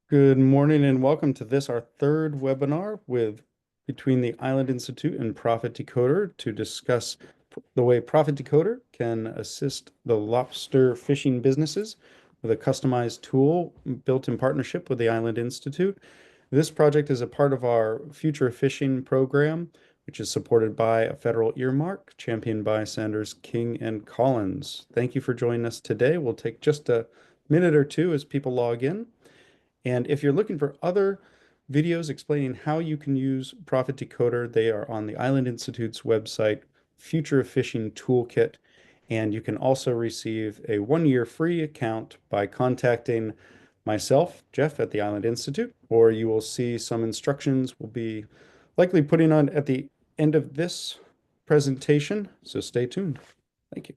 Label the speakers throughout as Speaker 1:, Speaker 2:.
Speaker 1: Good morning and welcome to this, our third webinar with between the Island Institute and Profit Decoder to discuss the way Profit Decoder can assist the lobster fishing businesses with a customized tool built in partnership with the Island Institute. This project is a part of our Future Fishing program, which is supported by a federal earmark championed by Senators King and Collins. Thank you for joining us today. We'll take just a minute or two as people log in. And if you're looking for other videos explaining how you can use Profit Decoder, they are on the Island Institute's website, Future Fishing Toolkit. And you can also receive a 1-year free account by contacting myself, Jeff, at the Island Institute, or you will see some instructions we'll be likely putting on at the end of this presentation. So stay tuned. Thank you.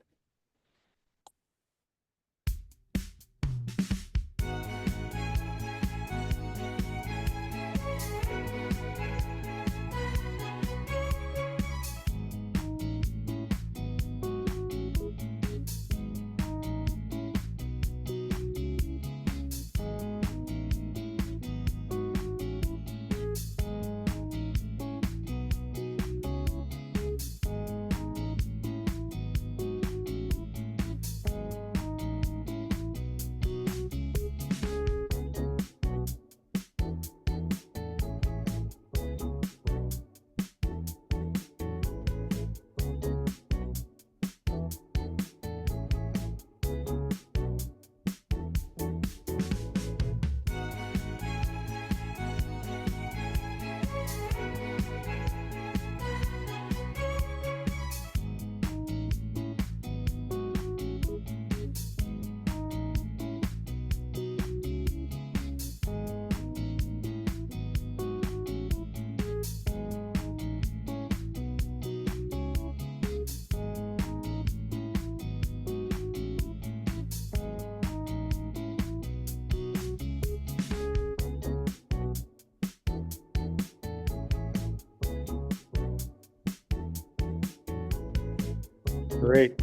Speaker 1: Great.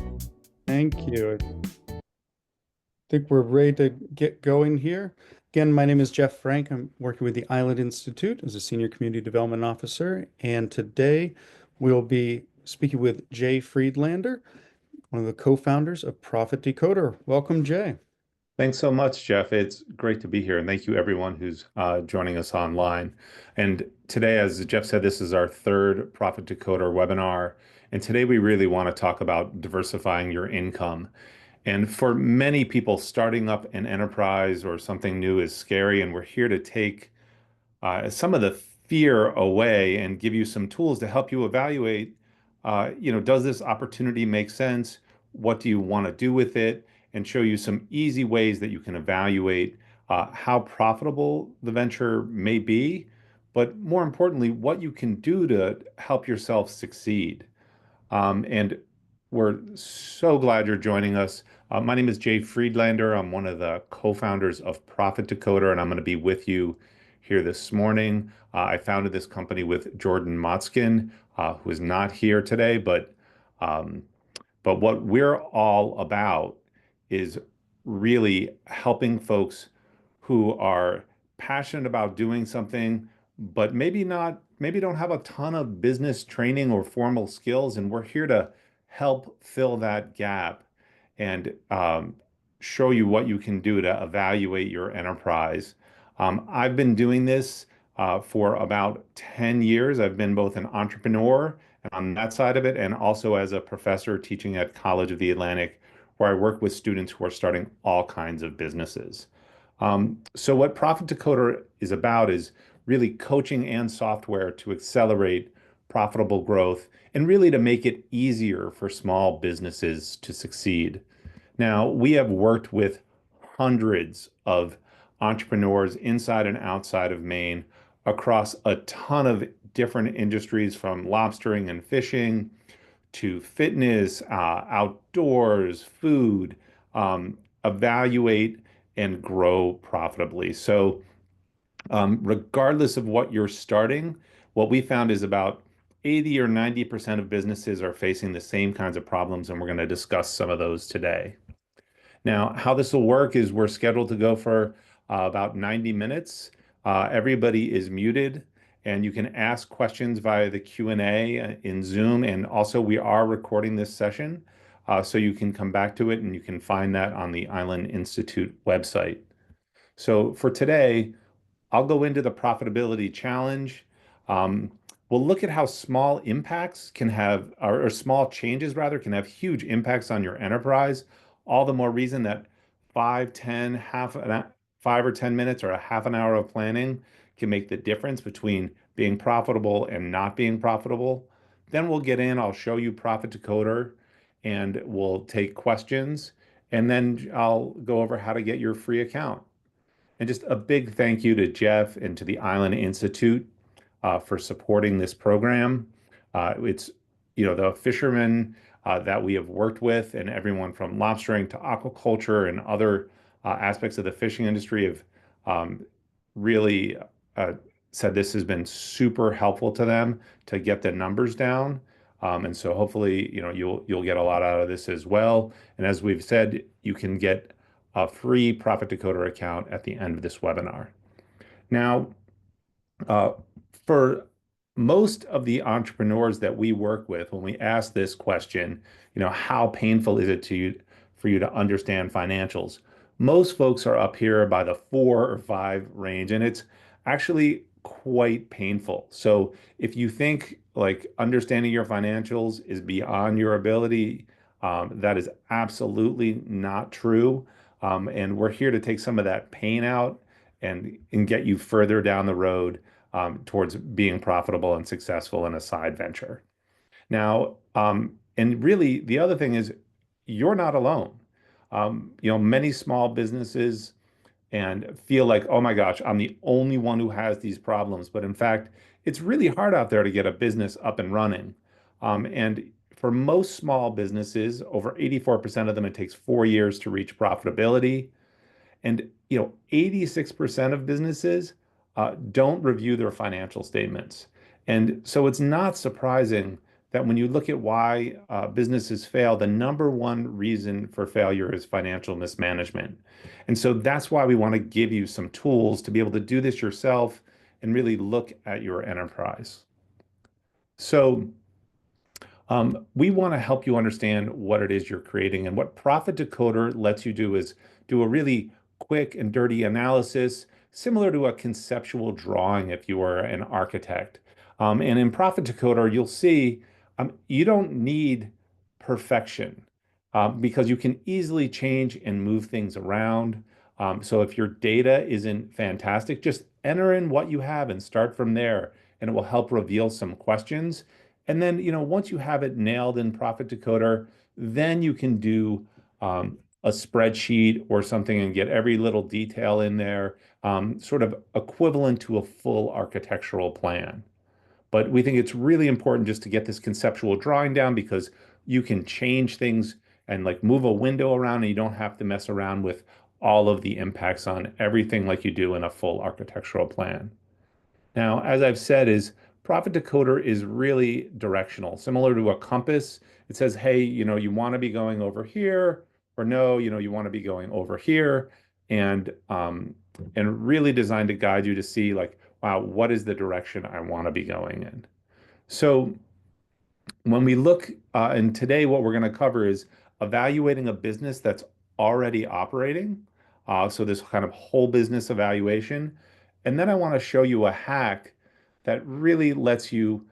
Speaker 1: Thank you. I think we're ready to get going here. Again, my name is Jeff Frank. I'm working with the Island Institute as a Senior Community Development Officer. And today we'll be speaking with Jay Friedlander, one of the co-founders of Profit Decoder. Welcome, Jay.
Speaker 2: Thanks so much, Jeff. It's great to be here. And thank you, everyone who's joining us online. And today, as Jeff said, this is our third Profit Decoder webinar. And today, we really want to talk about diversifying your income. And for many people, starting up an enterprise or something new is scary. And we're here to take some of the fear away and give you some tools to help you evaluate, does this opportunity make sense? What do you want to do with it? And show you some easy ways that you can evaluate how profitable the venture may be, but more importantly, what you can do to help yourself succeed. And we're so glad you're joining us. My name is Jay Friedlander. I'm one of the co-founders of Profit Decoder, and I'm going to be with you here this morning. I founded this company with Jordan Motzkin, who is not here today, um, but what we're all about is really helping folks who are passionate about doing something, but maybe don't have a ton of business training or formal skills. And we're here to help fill that gap and show you what you can do to evaluate your enterprise. I've been doing this for about 10 years. I've been both an entrepreneur and on that side of it, and also as a professor teaching at College of the Atlantic, where I work with students who are starting all kinds of businesses. So what Profit Decoder is about is really coaching and software to accelerate profitable growth and really to make it easier for small businesses to succeed. Now, we have worked with hundreds of entrepreneurs inside and outside of Maine across a ton of different industries, from lobstering and fishing to fitness, outdoors, food, evaluate and grow profitably. So, regardless of what you're starting, what we found is about 80 or 90% of businesses are facing the same kinds of problems, and we're going to discuss some of those today. Now, how this will work is we're scheduled to go for about 90 minutes. Everybody is muted, and you can ask questions via the Q&A in Zoom. And also, we are recording this session, so you can come back to it, and you can find that on the Island Institute website. So for today, I'll go into the profitability challenge. Um, we'll look at how small impacts can have, or small changes rather, can have huge impacts on your enterprise. All the more reason that 5, 10, 5 or 10 minutes or a half an hour of planning can make the difference between being profitable and not being profitable. Then we'll get in, I'll show you Profit Decoder, and we'll take questions. And then I'll go over how to get your free account. And just a big thank you to Jeff and to the Island Institute for supporting this program. It's, the fishermen that we have worked with, and everyone from lobstering to aquaculture and other aspects of the fishing industry have really uh, said this has been super helpful to them to get the numbers down. And so hopefully, you'll get a lot out of this as well. And as we've said, you can get a free Profit Decoder account at the end of this webinar. Now, uh, for most of the entrepreneurs that we work with, when we ask this question, how painful is it for you to understand financials? Most folks are up here by the 4 or 5 range, and it's actually quite painful. So if you think like understanding your financials is beyond your ability, that is absolutely not true. And we're here to take some of that pain out and get you further down the road towards being profitable and successful in a side venture. Now, and really, the other thing is you're not alone. Many small businesses and feel like, oh my gosh, I'm the only one who has these problems. But in fact, it's really hard out there to get a business up and running. And for most small businesses, over 84% of them, it takes 4 years to reach profitability. And 86% of businesses don't review their financial statements. And so it's not surprising that when you look at why businesses fail, the number one reason for failure is financial mismanagement. And so that's why we want to give you some tools to be able to do this yourself and really look at your enterprise. So we want to help you understand what it is you're creating. And what Profit Decoder lets you do is do a really quick and dirty analysis, similar to a conceptual drawing if you were an architect. And in Profit Decoder, you'll see you don't need perfection because you can easily change and move things around. So if your data isn't fantastic, just enter in what you have and start from there, and it will help reveal some questions. And then, once you have it nailed in Profit Decoder, then you can do a spreadsheet or something and get every little detail in there, sort of equivalent to a full architectural plan. But we think it's really important just to get this conceptual drawing down because you can change things and like move a window around, and you don't have to mess around with all of the impacts on everything like you do in a full architectural plan. Now, as I've said, is Profit Decoder is really directional, similar to a compass. It says, hey, you want to be going over here, or no, you want to be going over here, and really designed to guide you to see like, wow, what is the direction I want to be going in? So when we look, and today what we're going to cover is evaluating a business that's already operating. So this kind of whole business evaluation. And then I want to show you a hack that really lets you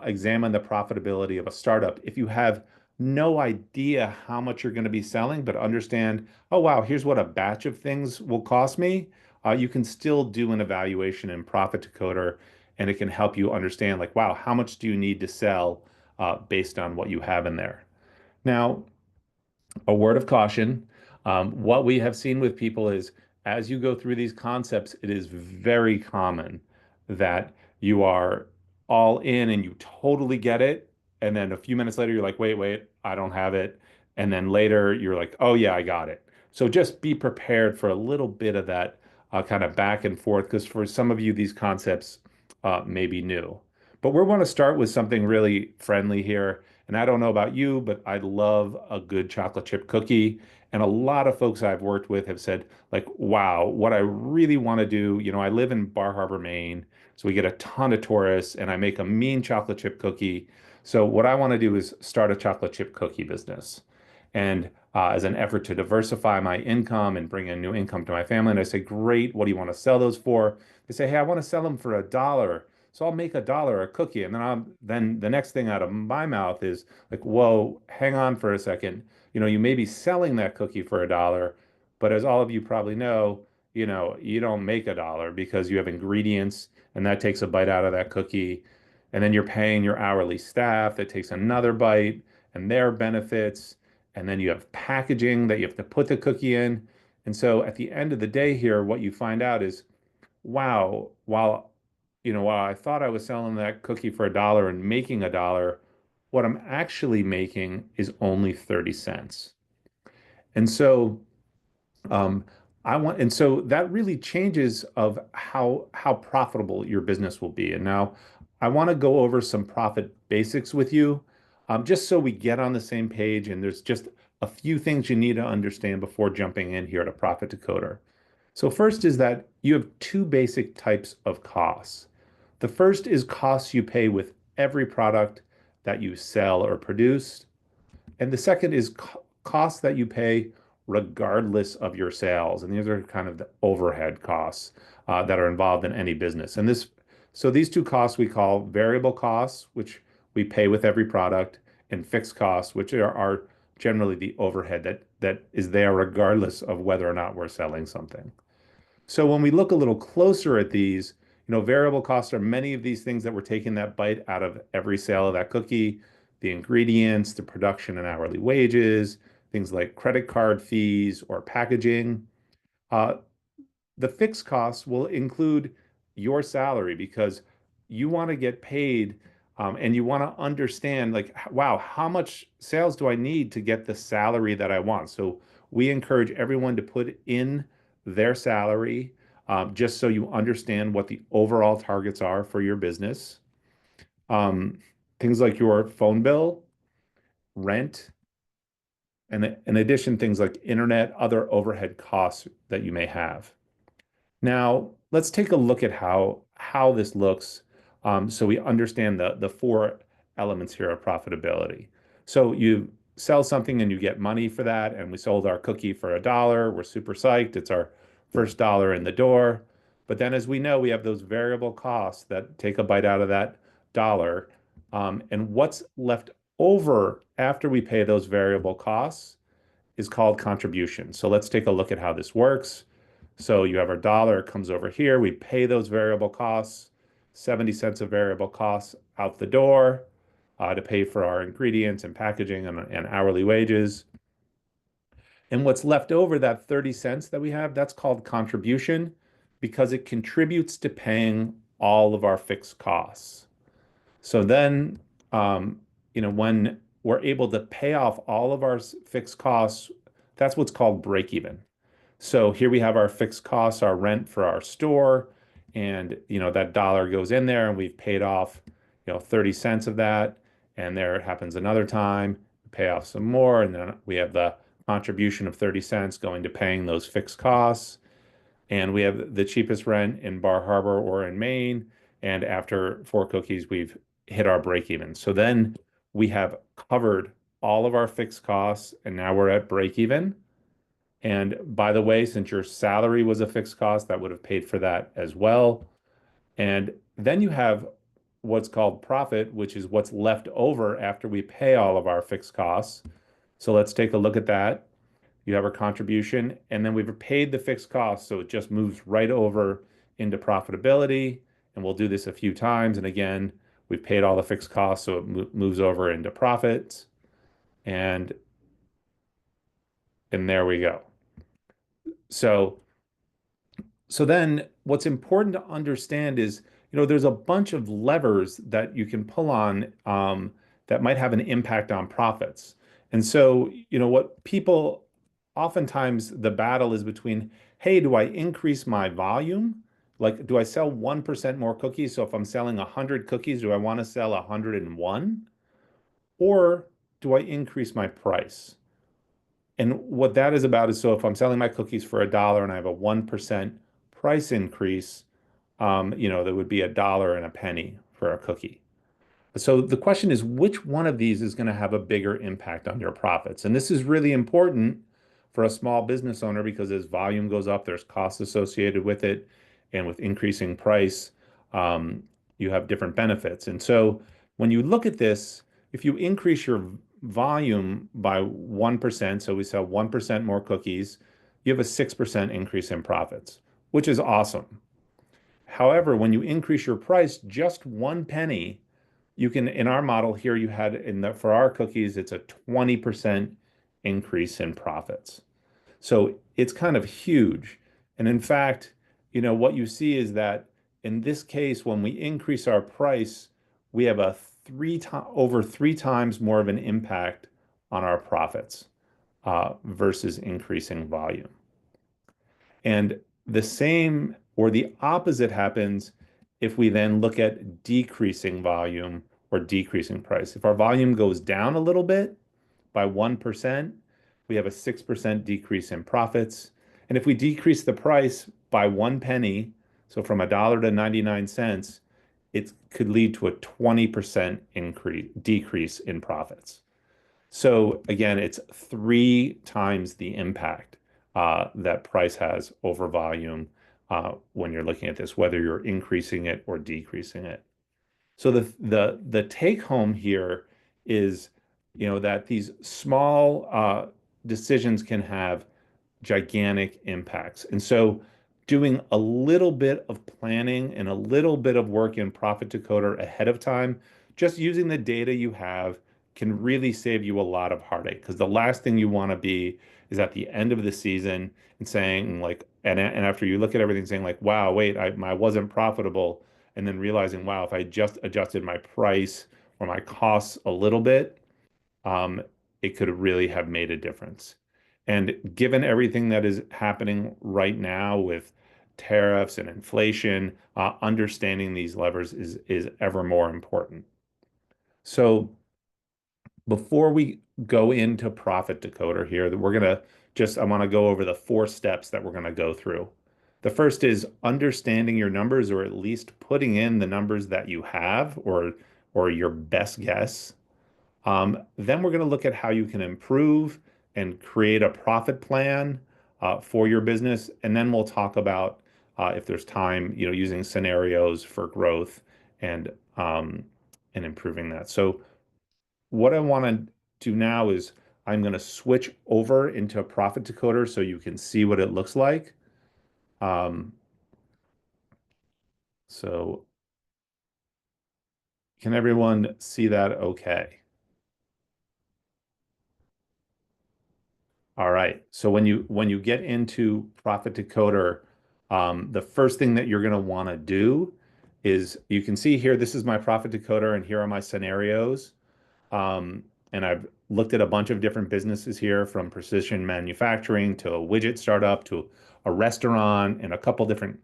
Speaker 2: examine the profitability of a startup. If you have no idea how much you're going to be selling, but understand, oh, wow, here's what a batch of things will cost me, you can still do an evaluation in Profit Decoder, and it can help you understand, like, wow, how much do you need to sell based on what you have in there. Now, a word of caution. What we have seen with people is as you go through these concepts, it is very common that you are all in and you totally get it. And then a few minutes later, you're like, wait, I don't have it. And then later, you're like, oh, yeah, I got it. So just be prepared for a little bit of that kind of back and forth, because for some of you, these concepts may be new. But we want to start with something really friendly here. And I don't know about you, but I love a good chocolate chip cookie. And a lot of folks I've worked with have said, like, wow, what I really want to do, I live in Bar Harbor, Maine, so we get a ton of tourists, and I make a mean chocolate chip cookie. So what I want to do is start a chocolate chip cookie business. And as an effort to diversify my income and bring in new income to my family. And I say, great, what do you want to sell those for? They say, hey, I want to sell them for $1. So I'll make $1 a cookie. And then the next thing out of my mouth is like, whoa, hang on for a second. You may be selling that cookie for $1, but as all of you probably know, you don't make $1 because you have ingredients and that takes a bite out of that cookie. And then you're paying your hourly staff that takes another bite and their benefits. And then you have packaging that you have to put the cookie in. And so at the end of the day here, what you find out is, wow, while I thought I was selling that cookie for $1 and making $1, what I'm actually making is only 30 cents. And so um, and so that really changes of how profitable your business will be. And now I want to go over some profit basics with you, just so we get on the same page. And there's just a few things you need to understand before jumping in here to Profit Decoder. So first is that you have two basic types of costs. The first is costs you pay with every product that you sell or produce. And the second is costs that you pay regardless of your sales. And these are kind of the overhead costs that are involved in any business. So these two costs we call variable costs, which we pay with every product, and fixed costs, which are generally the overhead that is there regardless of whether or not we're selling something. So when we look a little closer at these, variable costs are many of these things that we're taking that bite out of every sale of that cookie, the ingredients, the production and hourly wages, things like credit card fees or packaging. Uh, the fixed costs will include your salary because you want to get paid, and you want to understand, like, wow, how much sales do I need to get the salary that I want? So we encourage everyone to put in their salary, just so you understand what the overall targets are for your business. Um, Things like your phone bill, rent, and in addition, things like internet, other overhead costs that you may have. Now, let's take a look at how this looks, so we understand the four elements here of profitability. So you sell something and you get money for that, and we sold our cookie for $1. We're super psyched. It's our first dollar in the door. But then, as we know, we have those variable costs that take a bite out of that dollar. And what's left over after we pay those variable costs is called contribution. So let's take a look at how this works. So you have our dollar, it comes over here. We pay those variable costs, 70 cents of variable costs out the door, to pay for our ingredients and packaging and hourly wages. And what's left over, that 30 cents that we have, that's called contribution because it contributes to paying all of our fixed costs. So then, when we're able to pay off all of our fixed costs, that's what's called break even. So here we have our fixed costs, our rent for our store, and that dollar goes in there, and we've paid off 30 cents of that, and there it happens another time, pay off some more, and then we have the contribution of 30 cents going to paying those fixed costs. And we have the cheapest rent in Bar Harbor or in Maine. And after four cookies, we've hit our break even. So then we have covered all of our fixed costs, and now we're at break even. And by the way, since your salary was a fixed cost, that would have paid for that as well. And then you have what's called profit, which is what's left over after we pay all of our fixed costs. So let's take a look at that. You have our contribution, and then we've paid the fixed costs, so it just moves right over into profitability. And we'll do this a few times. And again, we've paid all the fixed costs, so it moves over into profits. And there we go. So then what's important to understand is, there's a bunch of levers that you can pull on, that might have an impact on profits. And so, what people oftentimes the battle is between, hey, do I increase my volume? Like, do I sell 1% more cookies? So if I'm selling 100 cookies, do I want to sell 101? or do I increase my price? And what that is about is, so if I'm selling my cookies for $1 and I have a 1% price increase, there would be $1 and a penny for a cookie. So the question is, which one of these is going to have a bigger impact on your profits? And this is really important for a small business owner because as volume goes up, there's costs associated with it. And with increasing price, um, you have different benefits. And so when you look at this, if you increase your volume by 1%, so we sell 1% more cookies, you have a 6% increase in profits, which is awesome. However, when you increase your price just one penny, you can, in our model here, you had for our cookies, it's a 20% increase in profits. So it's kind of huge. And in fact, what you see is that in this case, when we increase our price, we have a over 3 times more of an impact on our profits versus increasing volume. And the same or the opposite happens if we then look at decreasing volume or decreasing price. If our volume goes down a little bit by 1%, we have a 6% decrease in profits. And if we decrease the price by one penny, so from $1 to 99 cents, it could lead to a 20% decrease in profits. So again, it's 3 times the impact that price has over volume when you're looking at this, whether you're increasing it or decreasing it. So the take home here is, that these small decisions can have gigantic impacts. And so doing a little bit of planning and a little bit of work in Profit Decoder ahead of time, just using the data you have can really save you a lot of heartache. Because the last thing you want to be is at the end of the season and saying like, and after you look at everything saying like, wow, wait, I wasn't profitable. And then realizing, wow, if I just adjusted my price or my costs a little bit, um, it could really have made a difference. And given everything that is happening right now with tariffs and inflation, understanding these levers is ever more important. So before we go into Profit Decoder here, that I want to go over the 4 steps that we're going to go through. The first is understanding your numbers, or at least putting in the numbers that you have, or your best guess. Then we're going to look at how you can improve and create a profit plan for your business. And then we'll talk about if there's time, using scenarios for growth and um, and improving that. So what I want to do now is I'm going to switch over into a Profit Decoder so you can see what it looks like. Um, so can everyone see that okay? All right. So when you get into Profit Decoder, the first thing that you're going to want to do is you can see here, this is my Profit Decoder, and here are my scenarios. Um, and I've looked at a bunch of different businesses here, from precision manufacturing to a widget startup to a restaurant, and a couple different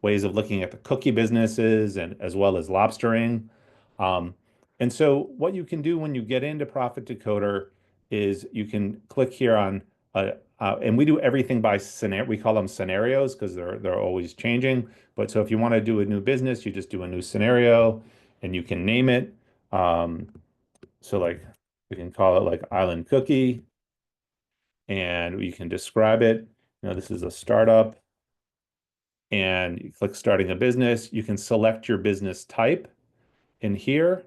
Speaker 2: ways of looking at the cookie businesses and as well as lobstering. Um, and so what you can do when you get into Profit Decoder is you can click here on and we do everything by scenario. We call them scenarios because they're always changing. But so if you want to do a new business, you just do a new scenario and you can name it. So like we can call it like Island Cookie, and we can describe it. This is a startup, and you click starting a business. You can select your business type in here.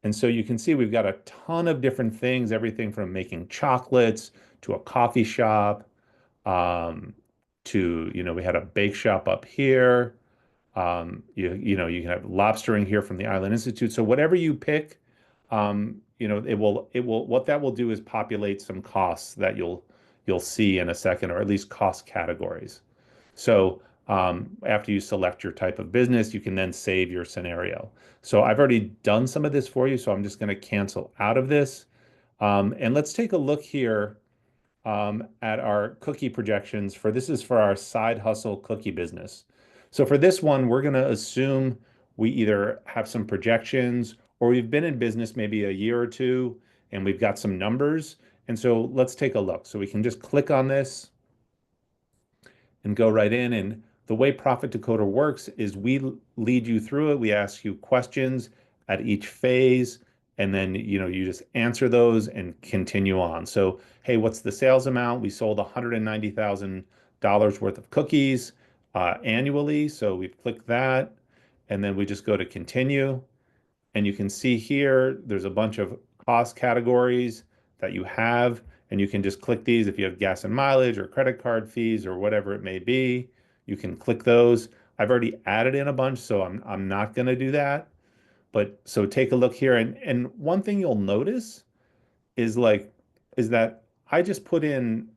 Speaker 2: And so you can see we've got a ton of different things, everything from making chocolates to a coffee shop, um, to, we had a bake shop up here. You can have lobstering here from the Island Institute. So whatever you pick, what that will do is populate some costs that you'll see in a second, or at least cost categories. So after you select your type of business, you can then save your scenario. So I've already done some of this for you, so I'm just going to cancel out of this. And let's take a look here at our cookie projections this is for our side hustle cookie business. So for this one, we're going to assume we either have some projections or we've been in business maybe a year or two, and we've got some numbers. And so let's take a look. So we can just click on this and go right in. And the way Profit Decoder works is we lead you through it. We ask you questions at each phase, and then you just answer those and continue on. So, hey, what's the sales amount? We sold $190,000 worth of cookies annually. So we click that, and then we just go to continue. And you can see here, there's a bunch of cost categories that you have, and you can just click these if you have gas and mileage or credit card fees or whatever it may be. You can click those. I've already added in a bunch, so I'm not going to do that. But so take a look here, and one thing you'll notice is that I just put in,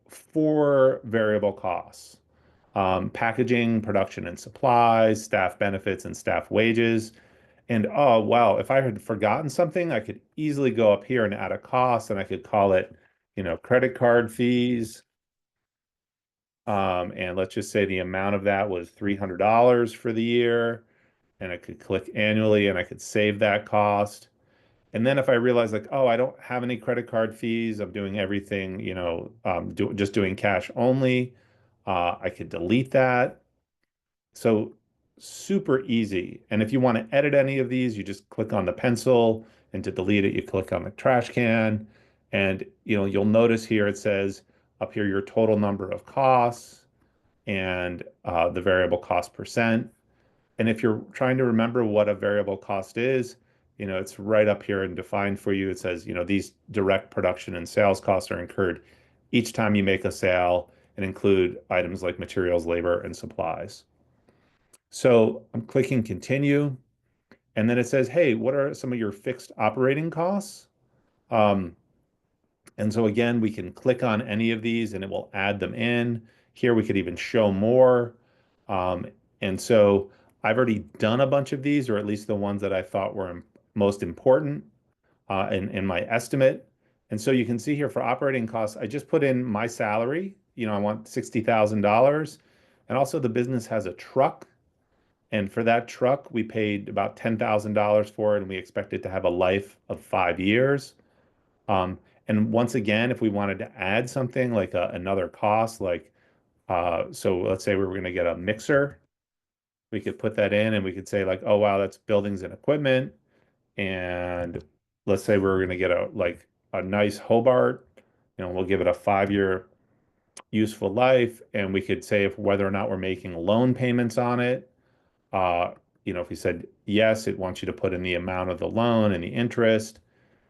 Speaker 2: four variable costs: packaging, production and supplies, staff benefits, and staff wages. And oh, wow, if I had forgotten something, I could easily go up here and add a cost and I could call it, credit card fees. And let's just say the amount of that was $300 for the year. And I could click annually and I could save that cost. And then if I realize like, oh, I don't have any credit card fees, I'm doing everything, just doing cash only, I could delete that. So super easy. And if you want to edit any of these, you just click on the pencil, and to delete it, you click on the trash can. And you'll notice here it says up here your total number of costs and the variable cost percent. And if you're trying to remember what a variable cost is, it's right up here and defined for you. It says, these direct production and sales costs are incurred each time you make a sale and include items like materials, labor, and supplies. So I'm clicking continue, and then it says, hey, what are some of your fixed operating costs? Um, and so again, we can click on any of these and it will add them in. Here we could even show more. Um, and so I've already done a bunch of these, or at least the ones that I thought were most important in my estimate. And so you can see here for operating costs, I just put in my salary. I want $60,000. And also the business has a truck. And for that truck, we paid about $10,000 for it, and we expect it to have a life of 5 years. Um, and once again, if we wanted to add something like another cost, so let's say we were going to get a mixer, we could put that in and we could say like, oh, wow, that's buildings and equipment. And let's say we're going to get a nice Hobart, we'll give it a 5 year useful life. And we could say if whether or not we're making loan payments on it. Uh, if we said yes, it wants you to put in the amount of the loan and the interest.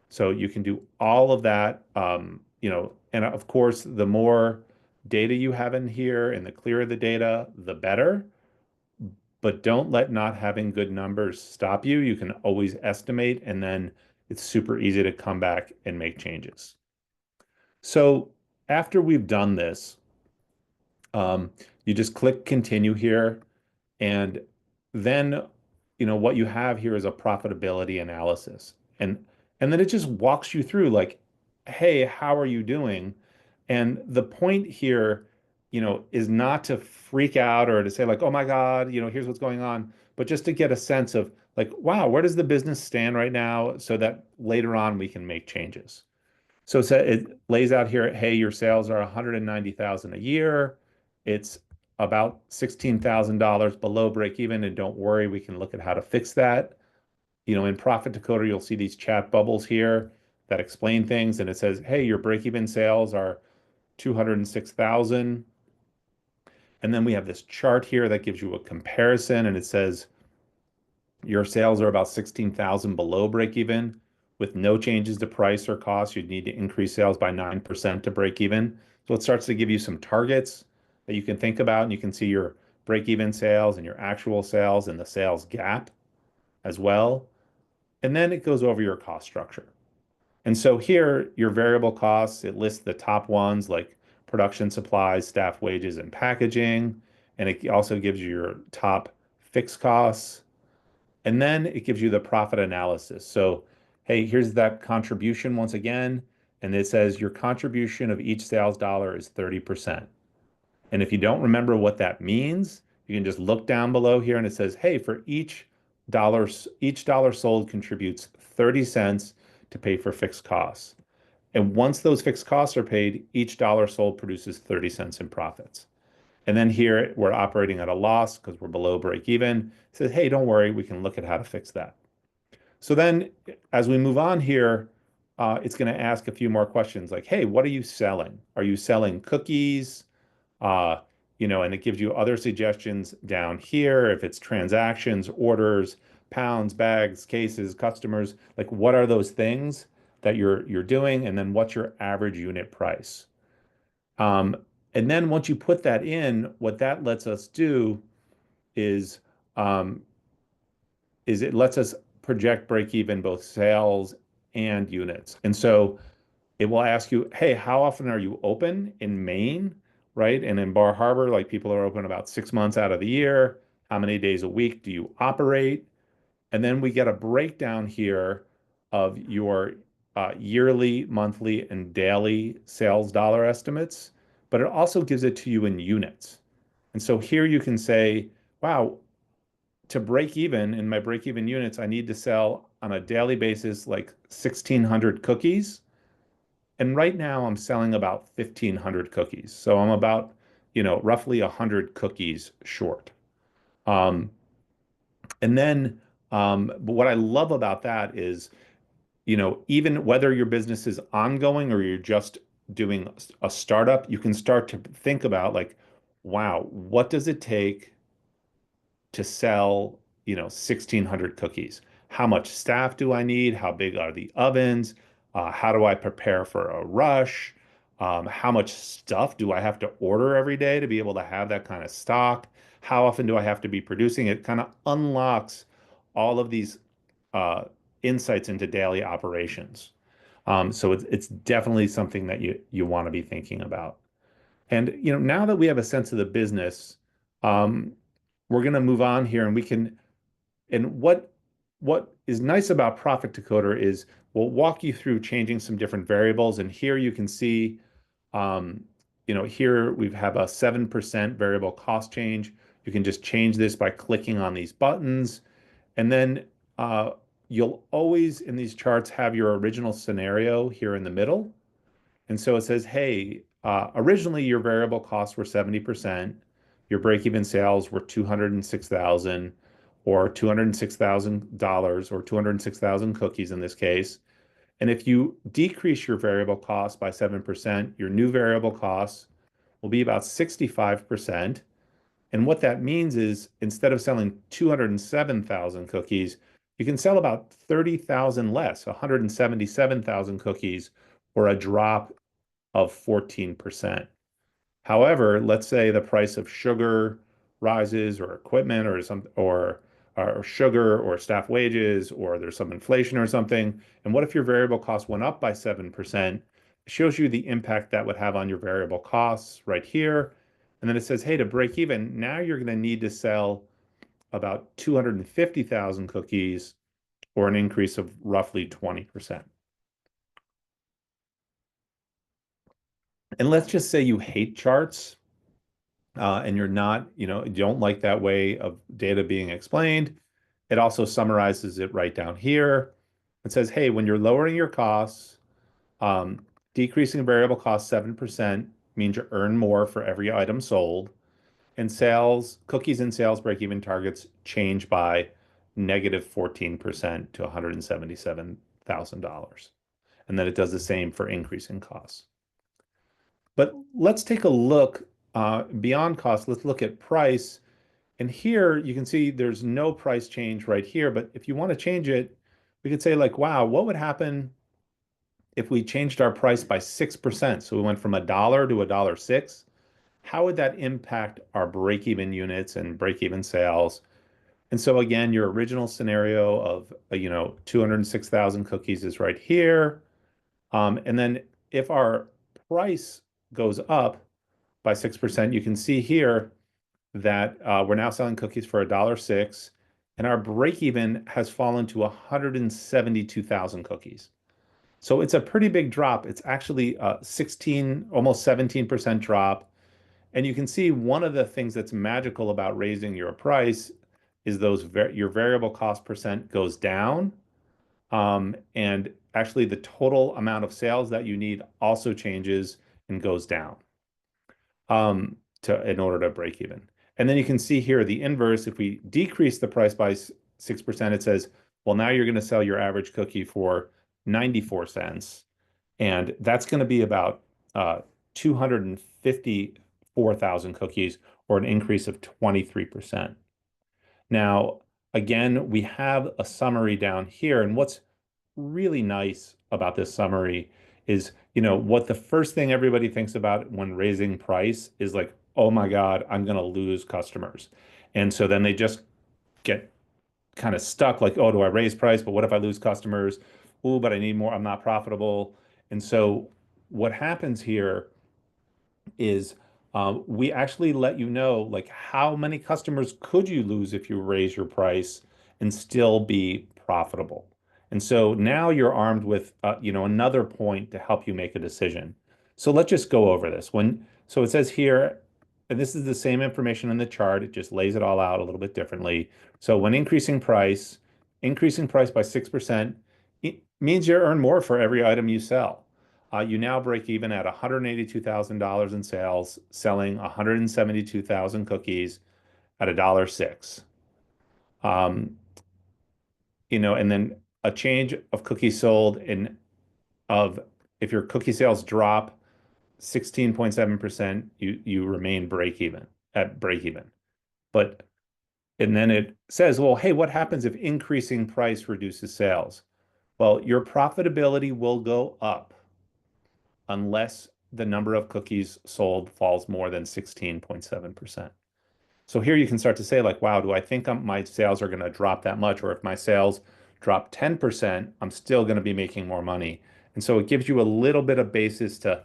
Speaker 2: So you can do all of that. And of course, the more data you have in here and the clearer the data, the better. But don't let not having good numbers stop you. You can always estimate, and then it's super easy to come back and make changes. So after we've done this, you just click continue here. And then, what you have here is a profitability analysis. And then it just walks you through like, hey, how are you doing? And the point here, is not to freak out or to say like, oh my God, here's what's going on, but just to get a sense of like, wow, where does the business stand right now so that later on we can make changes. So it lays out here, hey, your sales are 190,000 a year. It's about $16,000 below break even, and don't worry, we can look at how to fix that. In Profit Decoder, you'll see these chat bubbles here that explain things, and it says, hey, your break even sales are 206,000. And then we have this chart here that gives you a comparison, and it says your sales are about 16,000 below break even. With no changes to price or cost, you'd need to increase sales by 9% to break even. So it starts to give you some targets that you can think about, and you can see your break even sales and your actual sales and the sales gap as well. And then it goes over your cost structure. And so here, your variable costs, it lists the top ones like production supplies, staff wages, and packaging. And it also gives you your top fixed costs. And then it gives you the profit analysis. So, hey, here's that contribution once again. And it says your contribution of each sales dollar is 30%. And if you don't remember what that means, you can just look down below here and it says, hey, for each dollar sold contributes 30 cents to pay for fixed costs. And once those fixed costs are paid, each dollar sold produces 30 cents in profits. And then here we're operating at a loss because we're below break even. It says, hey, don't worry, we can look at how to fix that. So then as we move on here, it's going to ask a few more questions like, hey, what are you selling? Are you selling cookies? Uh, and it gives you other suggestions down here. If it's transactions, orders, pounds, bags, cases, customers, like what are those things that you're doing? And then what's your average unit price? Um, and then once you put that in, what that lets us do is um, it lets us project break even both sales and units. And so it will ask you, hey, how often are you open in Maine, right? And in Bar Harbor, like people are open about 6 months out of the year. How many days a week do you operate? And then we get a breakdown here of your yearly, monthly, and daily sales dollar estimates, but it also gives it to you in units. And so here you can say, wow, to break even in my break even units, I need to sell on a daily basis like 1,600 cookies. And right now I'm selling about 1,500 cookies. So I'm about, roughly 100 cookies short. Um, and then, but what I love about that is, even whether your business is ongoing or you're just doing a startup, you can start to think about like, wow, what does it take to sell, 1,600 cookies? How much staff do I need? How big are the ovens? How do I prepare for a rush? How much stuff do I have to order every day to be able to have that kind of stock? How often do I have to be producing? It kind of unlocks all of these uh, insights into daily operations. So it's definitely something that you want to be thinking about. And now that we have a sense of the business, um, we're going to move on here, and we can. And what is nice about Profit Decoder is we'll walk you through changing some different variables. And here you can see, um, here we have a 7% variable cost change. You can just change this by clicking on these buttons. And then uh, you'll always in these charts have your original scenario here in the middle. And so it says, hey, originally your variable costs were 70%, your break-even sales were 206,000 or $206,000 or 206,000 cookies in this case. And if you decrease your variable cost by 7%, your new variable costs will be about 65%. And what that means is instead of selling 207,000 cookies, you can sell about 30,000 less, 177,000 cookies, or a drop of 14%. However, let's say the price of sugar rises or equipment or sugar or staff wages or there's some inflation or something. And what if your variable costs went up by 7%? It shows you the impact that would have on your variable costs right here. And then it says, hey, to break even, now you're going to need to sell about 250,000 cookies or an increase of roughly 20%. And let's just say you hate charts and you're not, you don't like that way of data being explained. It also summarizes it right down here. It says, hey, when you're lowering your costs, um, decreasing variable costs 7% means you earn more for every item sold. And sales, cookies and sales break-even targets change by negative 14% to $177,000. And then it does the same for increasing costs. But let's take a look beyond cost. Let's look at price. And here you can see there's no price change right here. But if you want to change it, we could say like, wow, what would happen if we changed our price by 6%? So we went from $1 to $1.06. How would that impact our break-even units and break-even sales? And so again, your original scenario of 206,000 cookies is right here. And then if our price goes up by 6%, you can see here that we're now selling cookies for $1.06, and our break even has fallen to 172,000 cookies. So it's a pretty big drop. It's actually a 16, almost 17% drop. And you can see one of the things that's magical about raising your price is your variable cost percent goes down, And actually, the total amount of sales that you need also changes and goes down to in order to break even. And then you can see here the inverse. If we decrease the price by 6%, it says, well, now you're going to sell your average cookie for 94 cents. And that's going to be about 254,000 cookies, or an increase of 23%. Now, again, we have a summary down here. And what's really nice about this summary is, what the first thing everybody thinks about when raising price is like, oh my God, I'm going to lose customers. And so then they just get kind of stuck like, oh, do I raise price? But what if I lose customers? Oh, but I need more. I'm not profitable. And so what happens here is we actually let you know like how many customers could you lose if you raise your price and still be profitable. And so now you're armed with another point to help you make a decision. So let's just go over this. So it says here, and this is the same information in the chart, it just lays it all out a little bit differently. So when increasing price by 6%, it means you earn more for every item you sell. You now break even at $182,000 in sales, selling 172,000 cookies at $1.06. Um, and then a change of cookies sold of if your cookie sales drop 16.7%, you remain break even. But and then it says, well, hey, what happens if increasing price reduces sales? Well, your profitability will go up unless the number of cookies sold falls more than 16.7%. So here you can start to say like, wow, do I think my sales are going to drop that much? Or if my sales drop 10%, I'm still going to be making more money. And so it gives you a little bit of basis to,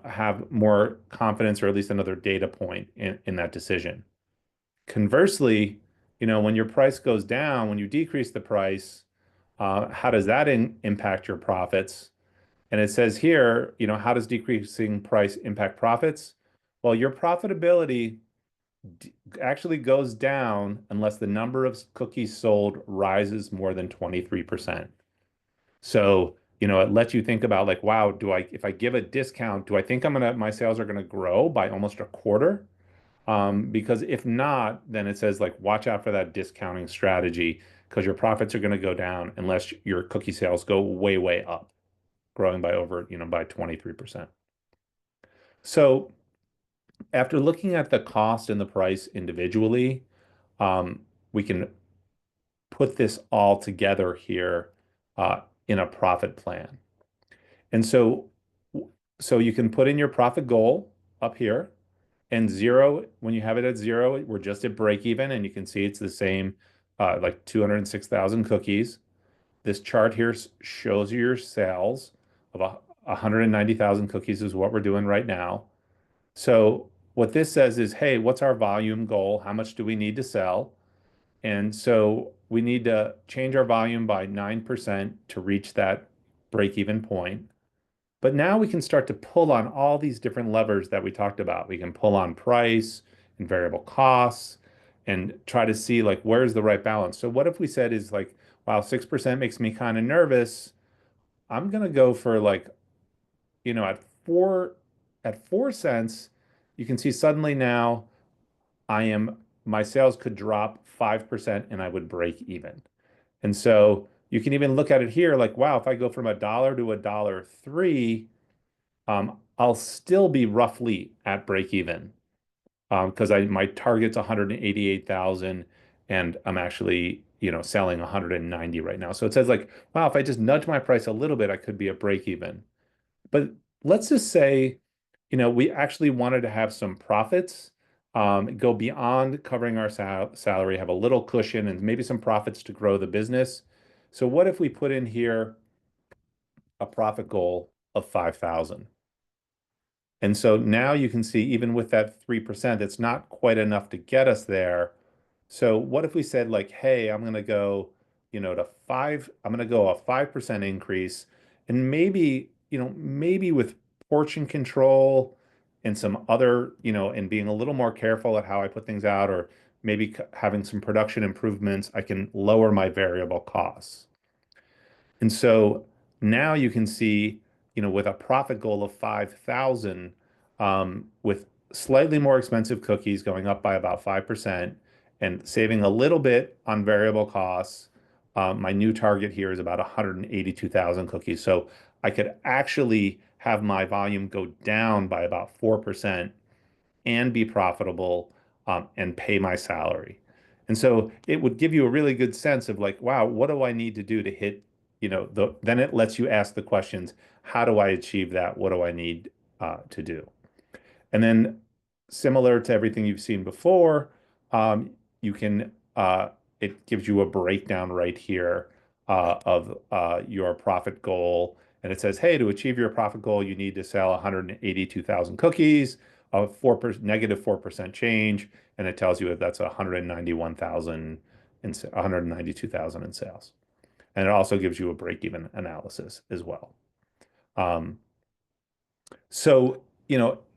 Speaker 2: have more confidence, or at least another data point in that decision. Conversely, when your price goes down, when you decrease the price, how does that impact your profits? And it says here, how does decreasing price impact profits? Well, your profitability actually goes down unless the number of cookies sold rises more than 23%. So, it lets you think about like, wow, if I give a discount, do I think my sales are gonna grow by almost a quarter? Because if not, then it says like, watch out for that discounting strategy because your profits are gonna go down unless your cookie sales go way, way up, growing by by 23%. So after looking at the cost and the price individually, we can put this all together here in a profit plan. And so you can put in your profit goal up here, and zero, when you have it at zero, we're just at break even, and you can see it's the same, like 206,000 cookies. This chart here shows you your sales of 190,000 cookies is what we're doing right now. So what this says is, hey, what's our volume goal? How much do we need to sell? And so we need to change our volume by 9% to reach that break-even point. But now we can start to pull on all these different levers that we talked about. We can pull on price and variable costs and try to see like where's the right balance. So what if we said is like, wow, 6% makes me kind of nervous. I'm gonna go for like, at 4 cents, you can see suddenly now my sales could drop 5% and I would break even. And so you can even look at it here like, wow, if I go from $1 to $1.03, I'll still be roughly at break even because my target's 188,000 and I'm actually, selling 190 right now. So it says like, wow, if I just nudge my price a little bit, I could be at break even. But let's just say, we actually wanted to have some profits, go beyond covering our salary, have a little cushion and maybe some profits to grow the business. So what if we put in here a profit goal of 5,000? And so now you can see even with that 3%, it's not quite enough to get us there. So what if we said like, hey, I'm going to go, I'm going to go a 5% increase and maybe with portion control and some other, and being a little more careful at how I put things out, or maybe having some production improvements, I can lower my variable costs. And so now you can see, with a profit goal of 5,000, with slightly more expensive cookies going up by about 5% and saving a little bit on variable costs, my new target here is about 182,000 cookies. So I could actually have my volume go down by about 4% and be profitable, and pay my salary. And so it would give you a really good sense of like, wow, what do I need to do to hit, then it lets you ask the questions, how do I achieve that? What do I need to do? And then similar to everything you've seen before, you can it gives you a breakdown right here of your profit goal. And it says, hey, to achieve your profit goal, you need to sell 182,000 cookies, a 4% negative 4% change. And it tells you that that's 191,000 in 192,000 in sales. And it also gives you a break-even analysis as well. Um, so,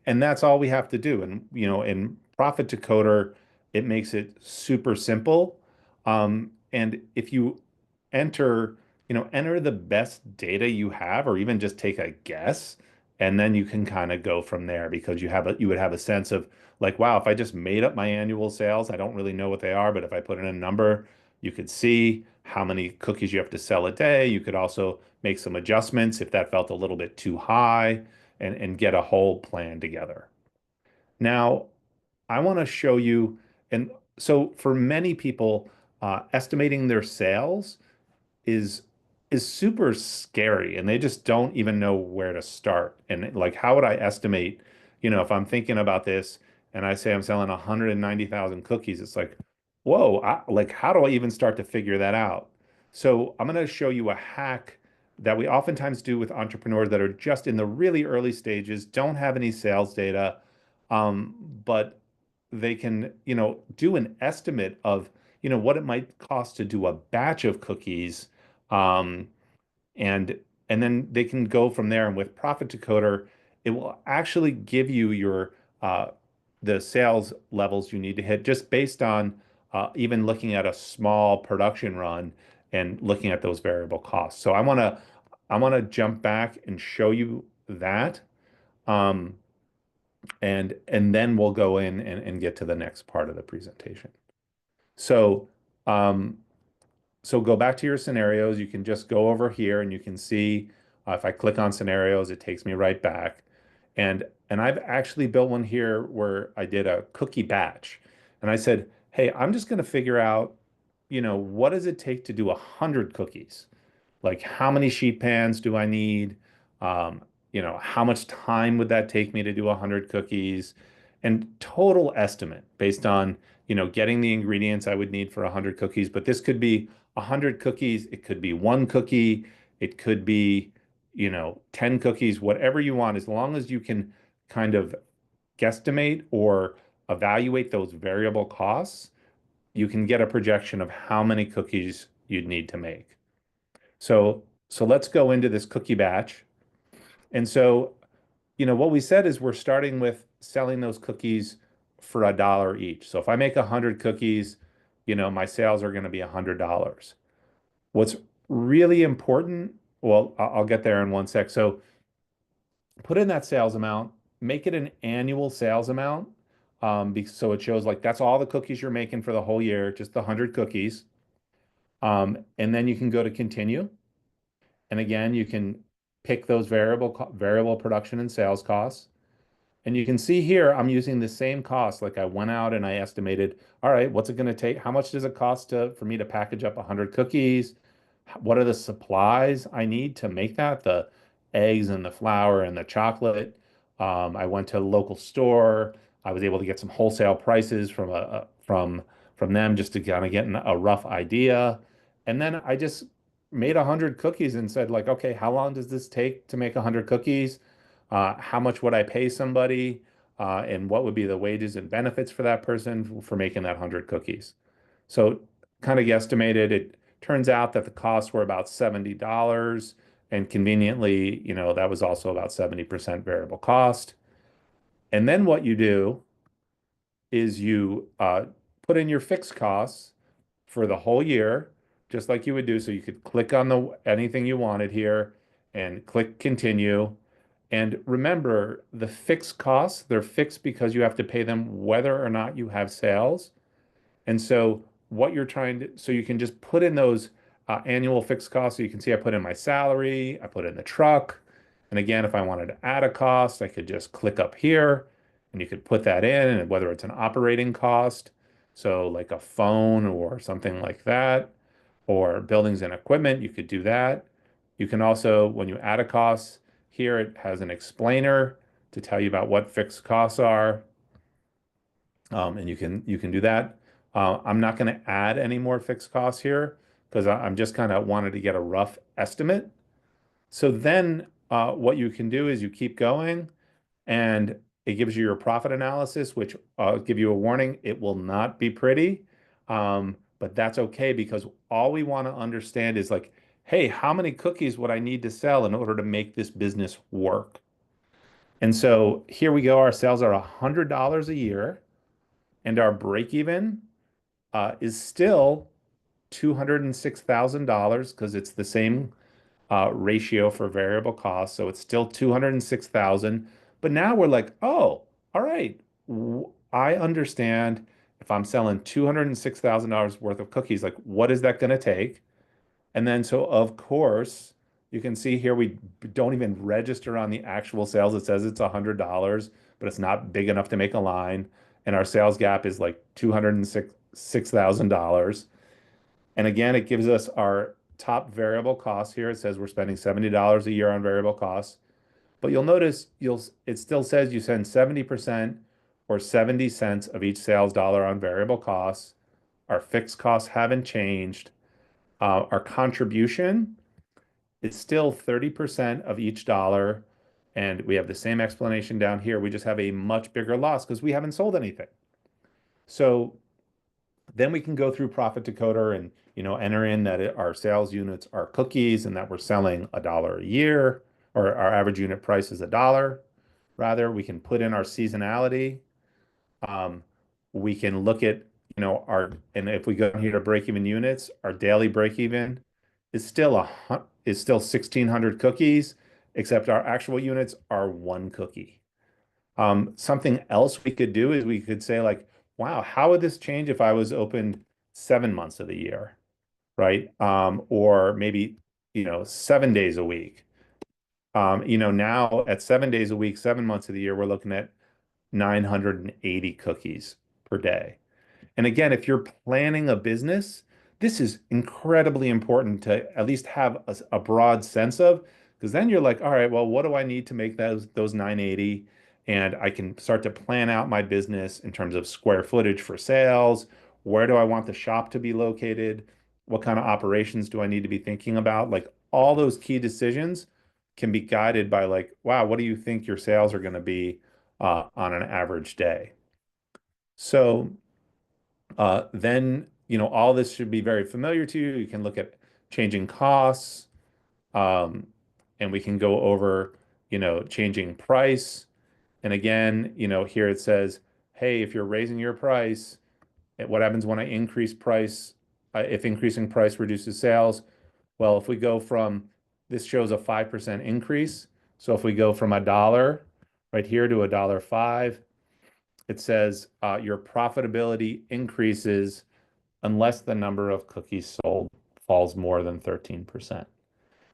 Speaker 2: and that's all we have to do. And, in Profit Decoder, it makes it super simple. And if you enter, enter the best data you have, or even just take a guess, and then you can kind of go from there because you would have a sense of like, wow, if I just made up my annual sales, I don't really know what they are, but if I put in a number, you could see how many cookies you have to sell a day. You could also make some adjustments if that felt a little bit too high and get a whole plan together. Now, I want to show you, and so for many people, estimating their sales is is super scary and they just don't even know where to start. And like, how would I estimate, if I'm thinking about this and I say I'm selling 190,000 cookies, it's like, whoa, like, how do I even start to figure that out? So I'm going to show you a hack that we oftentimes do with entrepreneurs that are just in the really early stages, don't have any sales data, but they can, do an estimate of, what it might cost to do a batch of cookies, um, and and then they can go from there. And with Profit Decoder, it will actually give you your the sales levels you need to hit just based on even looking at a small production run and looking at those variable costs. So I want to jump back and show you that. Um, and then we'll go in and get to the next part of the presentation. So um, so go back to your scenarios. You can just go over here and you can see if I click on scenarios, it takes me right back. And I've actually built one here where I did a cookie batch. And I said, hey, I'm just going to figure out, what does it take to do 100 cookies? Like, how many sheet pans do I need? How much time would that take me to do 100 cookies? And total estimate based on, getting the ingredients I would need for 100 cookies. But this could be 100 cookies. It could be one cookie. It could be, 10 cookies, whatever you want, as long as you can kind of guesstimate or evaluate those variable costs, you can get a projection of how many cookies you'd need to make. So let's go into this cookie batch. And so, what we said is we're starting with selling those cookies for $1 each. So if I make 100 cookies, my sales are going to be $100. What's really important, well, I'll get there in one sec. So put in that sales amount, make it an annual sales amount. So it shows like that's all the cookies you're making for the whole year, just the 100 cookies. And then you can go to continue. And again, you can pick those variable production and sales costs. And you can see here, I'm using the same cost. Like I went out and I estimated, all right, what's it going to take? How much does it cost for me to package up 100 cookies? What are the supplies I need to make that? The eggs and the flour and the chocolate. I went to a local store. I was able to get some wholesale prices from them just to kind of get a rough idea. And then I just made 100 cookies and said like, okay, how long does this take to make 100 cookies? How much would I pay somebody? And what would be the wages and benefits for that person for making that 100 cookies? So kind of guesstimated. It turns out that the costs were about $70. And conveniently, that was also about 70% variable cost. And then what you do is you put in your fixed costs for the whole year. just like you would do. So you could click on the anything you wanted here and click continue. And remember, the fixed costs, they're fixed because you have to pay them whether or not you have sales. And so what you're trying to, so you can just put in those annual fixed costs. So you can see I put in my salary, I put in the truck. And again, if I wanted to add a cost, I could just click up here and you could put that in, and whether it's an operating cost, so like a phone or something like that, or buildings and equipment, you could do that. You can also, when you add a cost, here it has an explainer to tell you about what fixed costs are. And you can do that. I'm not going to add any more fixed costs here because I'm just kind of wanted to get a rough estimate. So then what you can do is you keep going and it gives you your profit analysis, which give you a warning. It will not be pretty, but that's okay because all we want to understand is like, hey, how many cookies would I need to sell in order to make this business work? And so here we go. Our sales are $100 a year and our break even is still $206,000 because it's the same ratio for variable costs. So it's still 206,000. But now we're like, oh, all right. I understand if I'm selling $206,000 worth of cookies, like what is that going to take? And then so of course, you can see here we don't even register on the actual sales. It says it's $100, but it's not big enough to make a line. And our sales gap is like $206,000. And again, it gives us our top variable costs here. It says we're spending $70 a year on variable costs. But you'll notice it still says you send 70% or 70 cents of each sales dollar on variable costs. Our fixed costs haven't changed. Our contribution is still 30% of each dollar. And we have the same explanation down here. We just have a much bigger loss because we haven't sold anything. So then we can go through Profit Decoder and enter in that our sales units are cookies and that we're selling $1 a year, or our average unit price is $1. Rather, we can put in our seasonality. Um, we can look at and if we go here to break even units, our daily break even is still 1,600 cookies, except our actual units are one cookie. Something else we could do is we could say like, wow, how would this change if I was open 7 months of the year, right? Or maybe, 7 days a week. Now at 7 days a week, 7 months of the year, we're looking at 980 cookies per day. And again, if you're planning a business, this is incredibly important to at least have a broad sense of, because then you're like, all right, well, what do I need to make those 980? And I can start to plan out my business in terms of square footage for sales. Where do I want the shop to be located? What kind of operations do I need to be thinking about? Like all those key decisions can be guided by like, wow, what do you think your sales are going to be on an average day? So then, all this should be very familiar to you. You can look at changing costs, um, and we can go over, changing price. And again, here it says, hey, if you're raising your price, what happens when I increase price? If increasing price reduces sales? Well, if we go from, this shows a 5% increase. So if we go from $1 right here to $1.05, it says your profitability increases unless the number of cookies sold falls more than 13%.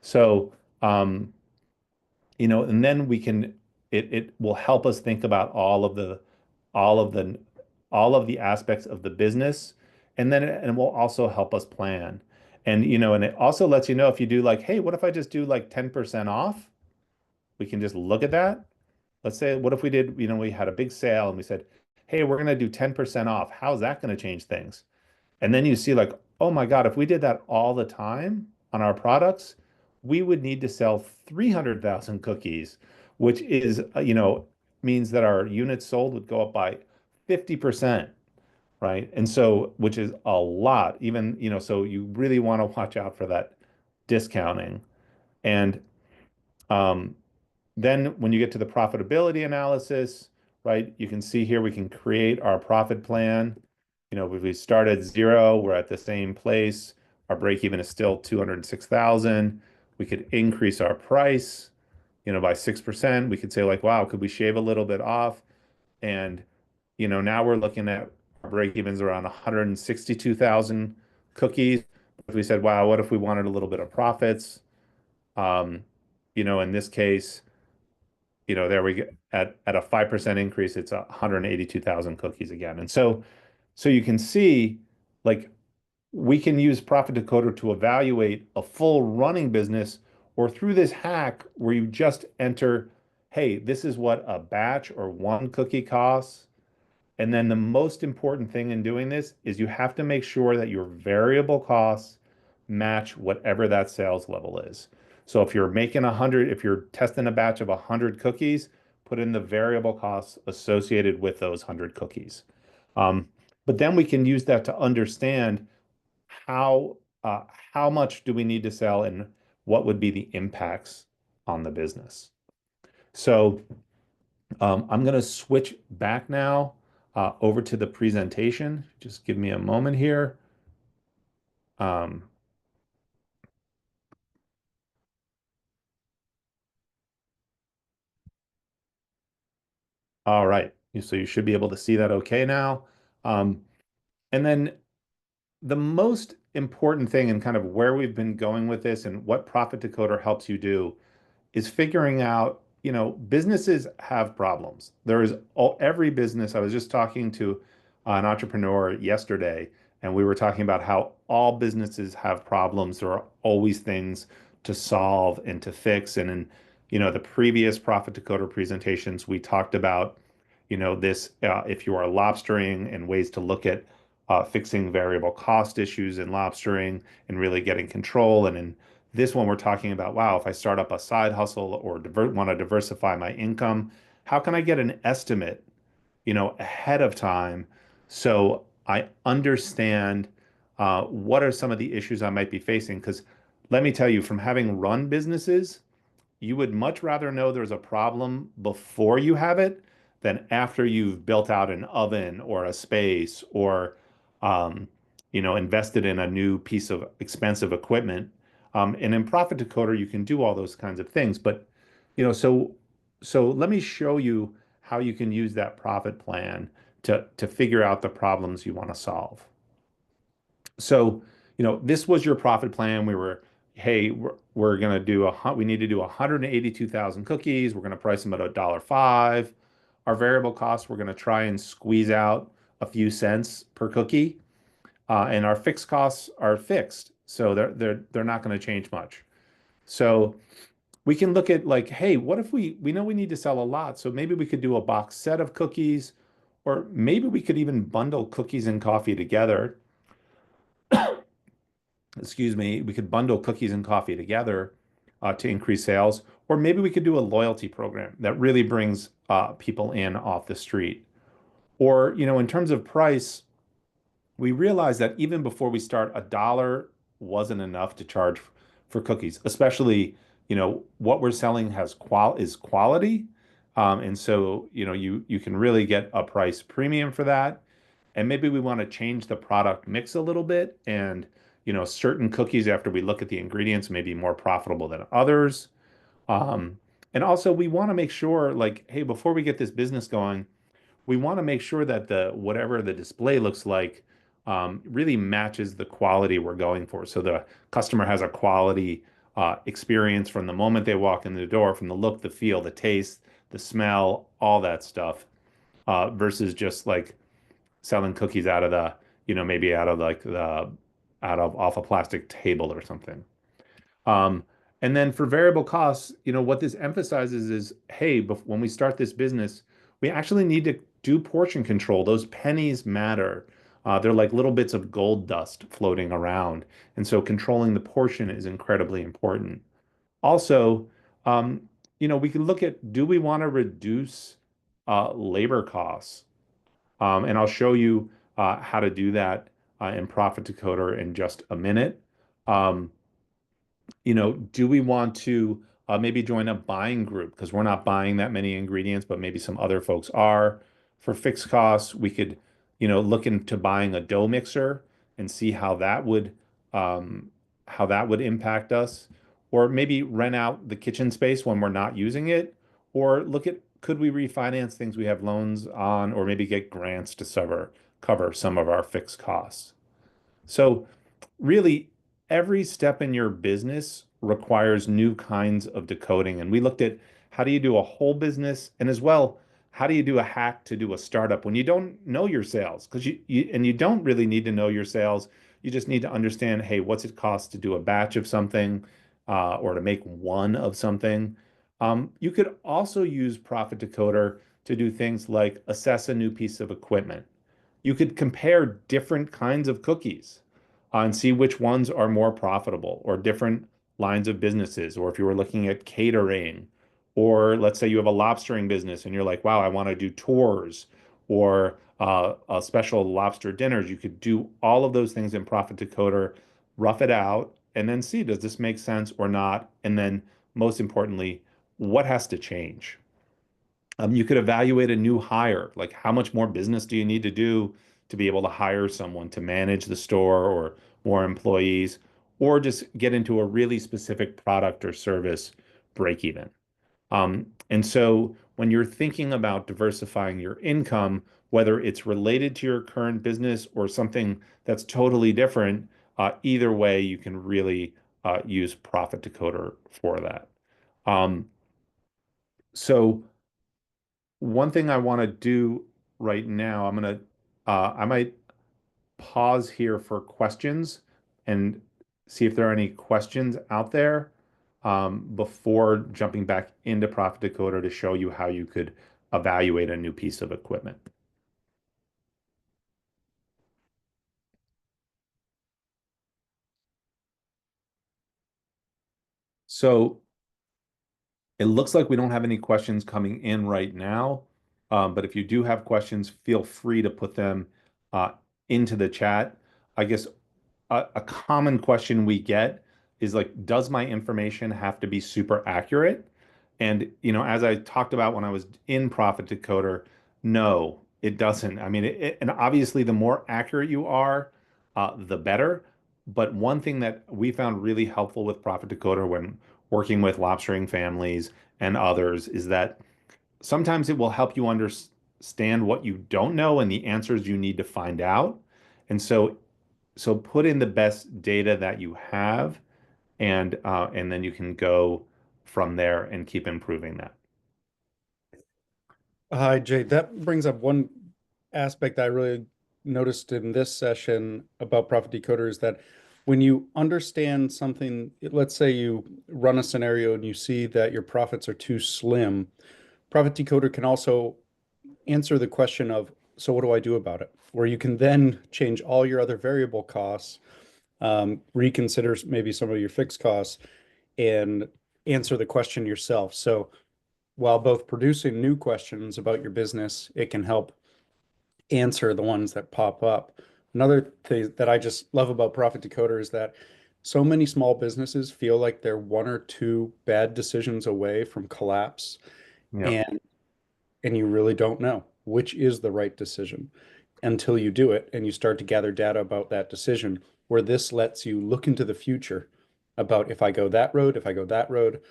Speaker 2: So, and then it will help us think about all of the, all of the aspects of the business. And then it will also help us plan. And it also lets you know if you do like, hey, what if I just do like 10% off? We can just look at that. Let's say, what if we did, we had a big sale and we said, hey, we're going to do 10% off. How's that going to change things? And then you see like, oh my God, if we did that all the time on our products, we would need to sell 300,000 cookies, which is, means that our units sold would go up by 50%, right? And so, which is a lot, even, so you really want to watch out for that discounting. And um, then when you get to the profitability analysis, right, you can see here we can create our profit plan. If we start at zero, we're at the same place. Our break even is still 206,000. We could increase our price, by 6%. We could say like, wow, could we shave a little bit off? And, now we're looking at our break evens around 162,000 cookies. If we said, wow, what if we wanted a little bit of profits? Um, in this case, there we get at a 5% increase, it's 182,000 cookies again. And so you can see like we can use Profit Decoder to evaluate a full running business or through this hack where you just enter, hey, this is what a batch or one cookie costs. And then the most important thing in doing this is you have to make sure that your variable costs match whatever that sales level is. So if you're making 100, if you're testing a batch of 100 cookies, put in the variable costs associated with those 100 cookies. Um, but then we can use that to understand how uh, how much do we need to sell and what would be the impacts on the business. So I'm going to switch back now over to the presentation. Just give me a moment here. Um, all right. So you should be able to see that okay now. Um, and then the most important thing and kind of where we've been going with this and what Profit Decoder helps you do is figuring out, businesses have problems. There is every business. I was just talking to an entrepreneur yesterday, and we were talking about how all businesses have problems. There are always things to solve and to fix. And in, the previous Profit Decoder presentations, we talked about, this if you are lobstering and ways to look at fixing variable cost issues in lobstering and really getting control. And in this one, we're talking about, wow, if I start up a side hustle or want to diversify my income, how can I get an estimate, ahead of time so I understand what are some of the issues I might be facing? Because let me tell you, from having run businesses, you would much rather know there's a problem before you have it than after you've built out an oven or a space or invested in a new piece of expensive equipment. And in Profit Decoder, you can do all those kinds of things. But so let me show you how you can use that profit plan to figure out the problems you want to solve. So, this was your profit plan. Hey, we're going to we need to do 182,000 cookies. We're going to price them at $1.05. Our variable costs, we're going to try and squeeze out a few cents per cookie. And our fixed costs are fixed. So they're not going to change much. So we can look at like, hey, what if we know we need to sell a lot, so maybe we could do a box set of cookies, or maybe we could even bundle cookies and coffee together. Excuse me, we could bundle cookies and coffee together to increase sales, or maybe we could do a loyalty program that really brings people in off the street. Or, in terms of price, we realized that even before we start, $1 wasn't enough to charge for cookies, especially, what we're selling is quality. And so, you can really get a price premium for that. And maybe we want to change the product mix a little bit. And, certain cookies, after we look at the ingredients, may be more profitable than others. Um, and also we want to make sure like, hey, before we get this business going, we want to make sure that the whatever the display looks like really matches the quality we're going for. So the customer has a quality experience from the moment they walk in the door, from the look, the feel, the taste, the smell, all that stuff, versus just like selling cookies out of the, maybe out of like the out of off a plastic table or something. Um, and then for variable costs, what this emphasizes is, hey, when we start this business, we actually need to do portion control. Those pennies matter. They're like little bits of gold dust floating around. And so controlling the portion is incredibly important. Also, we can look at, do we want to reduce labor costs? And I'll show you how to do that in Profit Decoder in just a minute. Um, do we want to maybe join a buying group? Because we're not buying that many ingredients, but maybe some other folks are. For fixed costs, we could, look into buying a dough mixer and see how that would um, how that would impact us, or maybe rent out the kitchen space when we're not using it, or look at could we refinance things we have loans on, or maybe get grants to cover some of our fixed costs. So, really, every step in your business requires new kinds of decoding. And we looked at how do you do a whole business, and as well, how do you do a hack to do a startup when you don't know your sales? Because you don't really need to know your sales. You just need to understand, hey, what's it cost to do a batch of something, or to make one of something. You could also use Profit Decoder to do things like assess a new piece of equipment. You could compare different kinds of cookies, and see which ones are more profitable, or different lines of businesses. Or if you were looking at catering, or let's say you have a lobstering business and you're like, wow, I want to do tours or a special lobster dinners. You could do all of those things in Profit Decoder, rough it out, and then see, does this make sense or not? And then most importantly, what has to change? You could evaluate a new hire, like how much more business do you need to do to be able to hire someone to manage the store, or more employees, or just get into a really specific product or service break even. And so when you're thinking about diversifying your income, whether it's related to your current business or something that's totally different, either way, you can really use Profit Decoder for that. Um, so one thing I want to do right now, I might pause here for questions and see if there are any questions out there, before jumping back into Profit Decoder to show you how you could evaluate a new piece of equipment. So it looks like we don't have any questions coming in right now. But if you do have questions, feel free to put them uh, into the chat. I guess a common question we get is like, does my information have to be super accurate? And as I talked about when I was in Profit Decoder, no, it doesn't. I mean, and obviously, the more accurate you are, the better. But one thing that we found really helpful with Profit Decoder when working with lobstering families and others is that sometimes it will help you understand what you don't know and the answers you need to find out. And so put in the best data that you have, and then you can go from there and keep improving that.
Speaker 1: Hi, Jay. That brings up one aspect I really noticed in this session about Profit Decoder is that when you understand something, let's say you run a scenario and you see that your profits are too slim, Profit Decoder can also answer the question of, so what do I do about it? Where you can then change all your other variable costs, reconsider maybe some of your fixed costs, and answer the question yourself. So while both producing new questions about your business, it can help answer the ones that pop up. Another thing that I just love about Profit Decoder is that so many small businesses feel like they're one or two bad decisions away from collapse,
Speaker 2: Yeah.
Speaker 1: and you really don't know which is the right decision until you do it and you start to gather data about that decision, where this lets you look into the future about if I go that road, if I go that road,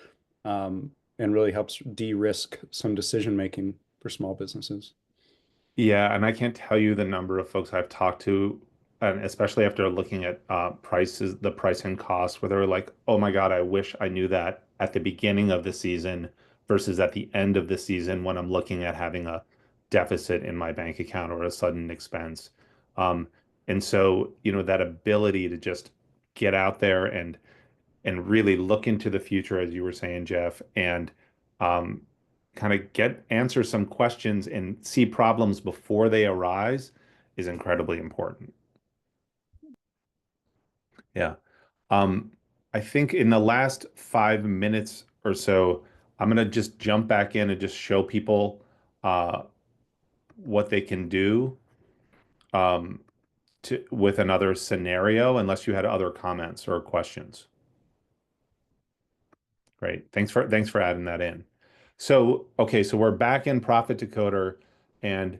Speaker 1: and really helps de-risk some decision making for small businesses.
Speaker 2: Yeah, and I can't tell you the number of folks I've talked to, and especially after looking at prices, the price and cost, where they're like, "Oh my God, I wish I knew that at the beginning of the season versus at the end of the season when I'm looking at having a deficit in my bank account or a sudden expense." Um, and so, that ability to just get out there and really look into the future, as you were saying, Jeff, and um, kind of answer some questions and see problems before they arise is incredibly important. Yeah. Um, I think in the last 5 minutes or so, I'm gonna just jump back in and just show people uh, what they can do, um, with another scenario, unless you had other comments or questions. Great. Thanks for adding that in. So, okay, so we're back in Profit Decoder, and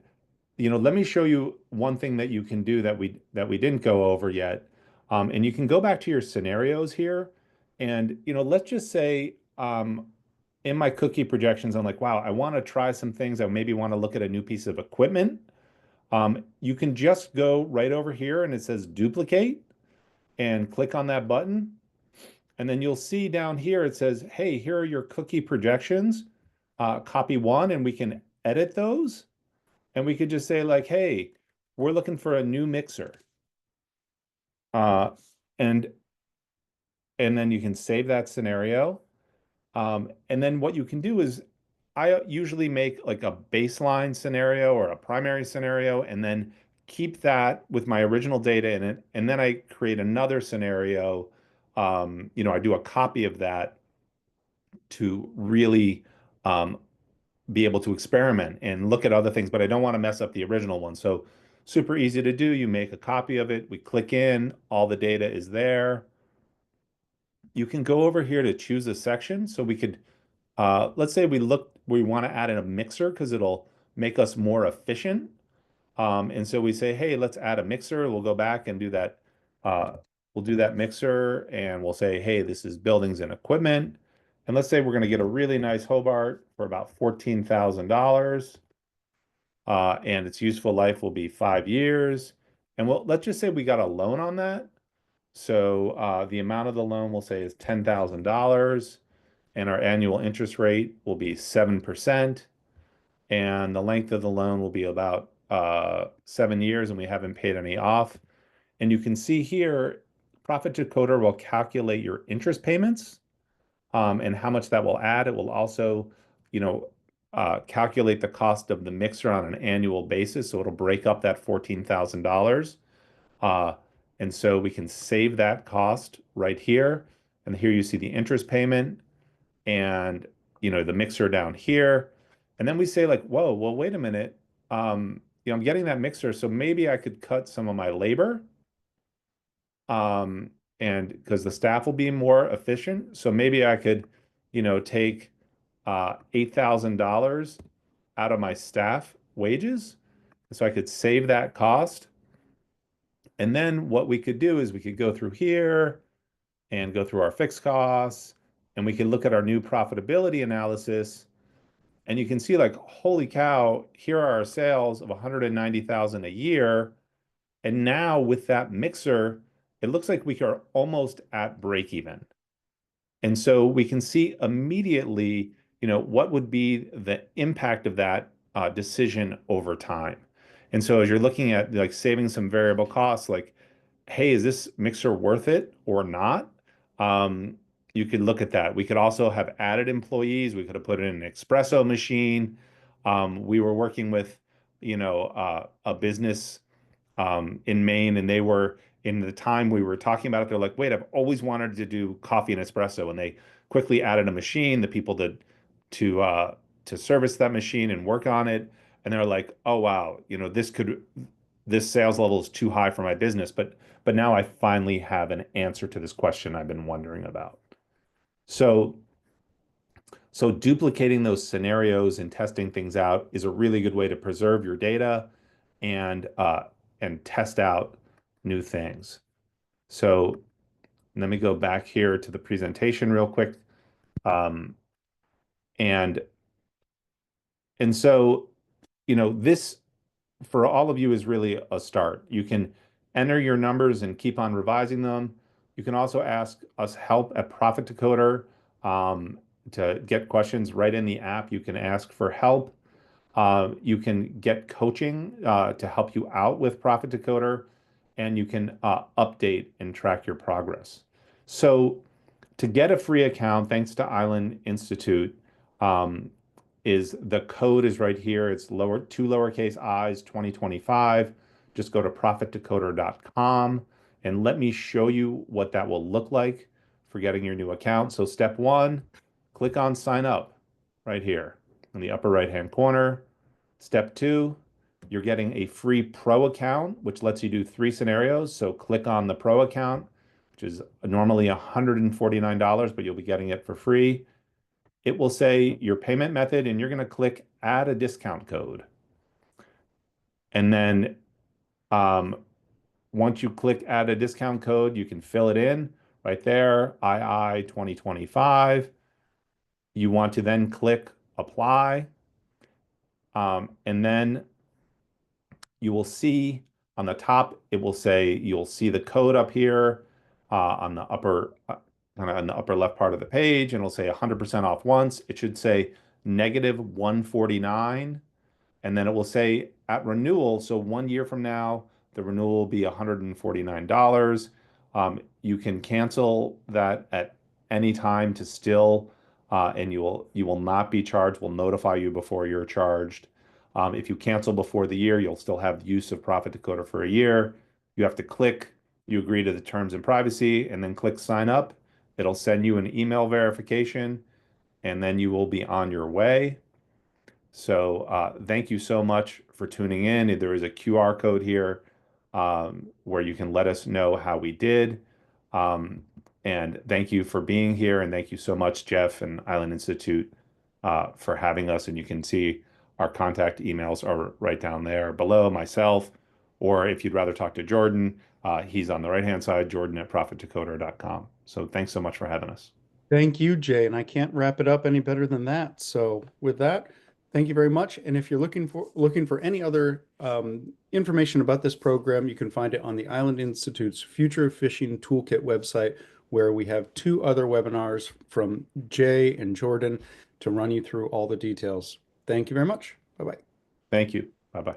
Speaker 2: let me show you one thing that you can do that we didn't go over yet. And you can go back to your scenarios here. And, let's just say in my cookie projections, I'm like, wow, I want to try some things. I maybe want to look at a new piece of equipment. You can just go right over here and it says duplicate and click on that button. And then you'll see down here, it says, hey, here are your cookie projections. Copy one, and we can edit those. And we could just say like, hey, we're looking for a new mixer. Uh, and and then you can save that scenario. And then what you can do is I usually make like a baseline scenario or a primary scenario and then keep that with my original data in it. And then I create another scenario. I do a copy of that to really um, be able to experiment and look at other things, but I don't want to mess up the original one. So super easy to do. You make a copy of it. We click in, all the data is there. You can go over here to choose a section. So we could let's say we want to add in a mixer because it'll make us more efficient. And so we say, hey, let's add a mixer. We'll go back and do that. Uh, we'll do that mixer and we'll say, hey, this is buildings and equipment. And let's say we're going to get a really nice Hobart for about $14,000. And its useful life will be 5 years. And let's just say we got a loan on that. So the amount of the loan we'll say is $10,000 and our annual interest rate will be 7%, and the length of the loan will be about 7 years, and we haven't paid any off. And you can see here, Profit Decoder will calculate your interest payments and how much that will add. It will also, calculate the cost of the mixer on an annual basis. So it'll break up that $14,000. Uh, and so we can save that cost right here. And here you see the interest payment and the mixer down here. And then we say like, whoa, well, wait a minute. I'm getting that mixer, so maybe I could cut some of my labor. And because the staff will be more efficient. So maybe I could, take $8,000 out of my staff wages. So I could save that cost. And then what we could do is we could go through here and go through our fixed costs, and we can look at our new profitability analysis. And you can see like, holy cow, here are our sales of 190,000 a year. And now with that mixer, it looks like we are almost at break even. And so we can see immediately, what would be the impact of that decision over time. And so as you're looking at like saving some variable costs, like, hey, is this mixer worth it or not? Um, you could look at that. We could also have added employees. We could have put in an espresso machine. We were working with, a business in Maine, and they were in the time we were talking about it. They're like, "Wait, I've always wanted to do coffee and espresso," and they quickly added a machine. The people to uh, to service that machine and work on it, and they're like, "Oh wow, this sales level is too high for my business." But now I finally have an answer to this question I've been wondering about. So so duplicating those scenarios and testing things out is a really good way to preserve your data and test out new things. So let me go back here to the presentation real quick. Um, and and so, this for all of you is really a start. You can enter your numbers and keep on revising them. You can also ask us help at Profit Decoder to get questions right in the app. You can ask for help. You can get coaching to help you out with Profit Decoder, and you can update and track your progress. So to get a free account, thanks to Island Institute, um, is the code is right here. It's two lowercase i's 2025. Just go to profitdecoder.com and let me show you what that will look like for getting your new account. So step one, click on sign up right here in the upper right hand corner. Step two, you're getting a free pro account, which lets you do 3 scenarios. So click on the pro account, which is normally $149, but you'll be getting it for free. It will say your payment method, and you're going to click add a discount code. And then um, once you click add a discount code, you can fill it in right there, II 2025. You want to then click apply. And then you will see on the top, it will say, you'll see the code up here on the upper, kind of on the upper left part of the page, and it'll say 100% off once. It should say negative 149. And then it will say at renewal, so 1 year from now, the renewal will be $149. You can cancel that at any time to still, and you will not be charged. We'll notify you before you're charged. If you cancel before the year, you'll still have use of Profit Decoder for a year. You have to click, you agree to the terms and privacy, and then click sign up. It'll send you an email verification, and then you will be on your way. So thank you so much for tuning in. There is a QR code here where you can let us know how we did. And thank you for being here. And thank you so much, Jeff and Island Institute, for having us. And you can see our contact emails are right down there below, myself, or if you'd rather talk to Jordan, he's on the right-hand side, Jordan at profitdecoder.com. So thanks so much for having us.
Speaker 1: Thank you, Jay. And I can't wrap it up any better than that. So with that, thank you very much. And if you're looking for any other information about this program, you can find it on the Island Institute's Future Fishing Toolkit website, where we have two other webinars from Jay and Jordan to run you through all the details. Thank you very much. Bye-bye.
Speaker 2: Thank you. Bye-bye.